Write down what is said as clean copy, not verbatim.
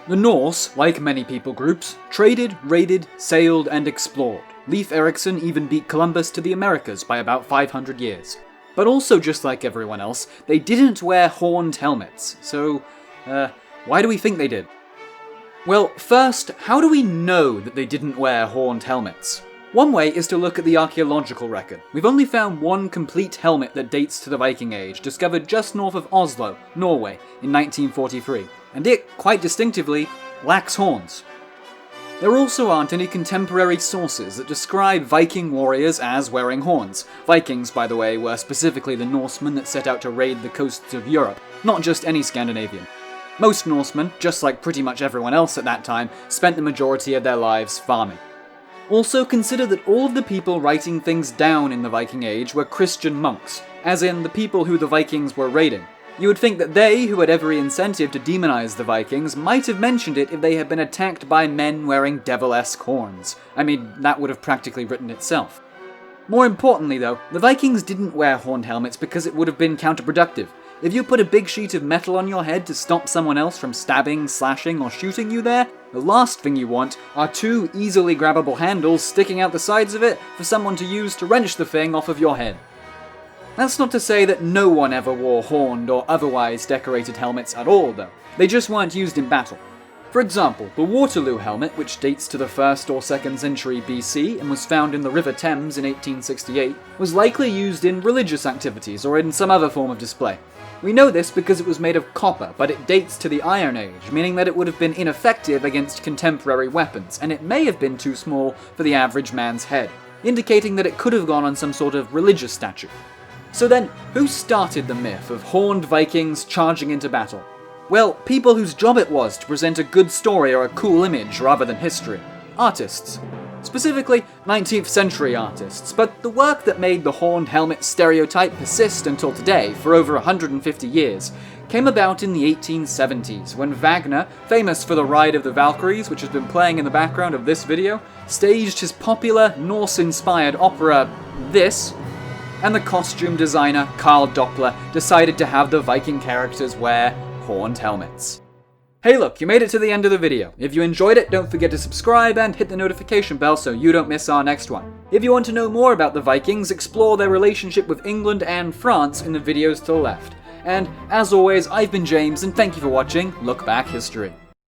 The Norse, like many people groups, traded, raided, sailed, and explored. Leif Erikson even beat Columbus to the Americas by about 500 years. But also, just like everyone else, they didn't wear horned helmets. So, why do we think they did? Well, first, how do we know that they didn't wear horned helmets? One way is to look at the archaeological record. We've only found one complete helmet that dates to the Viking Age, discovered just north of Oslo, Norway, in 1943, and it, quite distinctively, lacks horns. There also aren't any contemporary sources that describe Viking warriors as wearing horns. Vikings, by the way, were specifically the Norsemen that set out to raid the coasts of Europe, not just any Scandinavian. Most Norsemen, just like pretty much everyone else at that time, spent the majority of their lives farming. Also consider that all of the people writing things down in the Viking Age were Christian monks, as in the people who the Vikings were raiding. You would think that they, who had every incentive to demonize the Vikings, might have mentioned it if they had been attacked by men wearing devil-esque horns. I mean, that would have practically written itself. More importantly though, the Vikings didn't wear horned helmets because it would have been counterproductive. If you put a big sheet of metal on your head to stop someone else from stabbing, slashing, or shooting you there, the last thing you want are two easily grabbable handles sticking out the sides of it for someone to use to wrench the thing off of your head. That's not to say that no one ever wore horned or otherwise decorated helmets at all though. They just weren't used in battle. For example, the Waterloo helmet, which dates to the 1st or 2nd century BC and was found in the River Thames in 1868, was likely used in religious activities or in some other form of display. We know this because it was made of copper, but it dates to the Iron Age, meaning that it would have been ineffective against contemporary weapons, and it may have been too small for the average man's head, indicating that it could have gone on some sort of religious statue. So then, who started the myth of horned Vikings charging into battle? Well, people whose job it was to present a good story or a cool image rather than history. Artists. Specifically, 19th century artists, but the work that made the horned helmet stereotype persist until today, for over 150 years, came about in the 1870s, when Wagner, famous for the Ride of the Valkyries, which has been playing in the background of this video, staged his popular Norse-inspired opera, This, and the costume designer, Carl Doppler, decided to have the Viking characters wear horned helmets. Hey look, you made it to the end of the video. If you enjoyed it, don't forget to subscribe and hit the notification bell so you don't miss our next one. If you want to know more about the Vikings, explore their relationship with England and France in the videos to the left. And as always, I've been James, and thank you for watching Look Back History.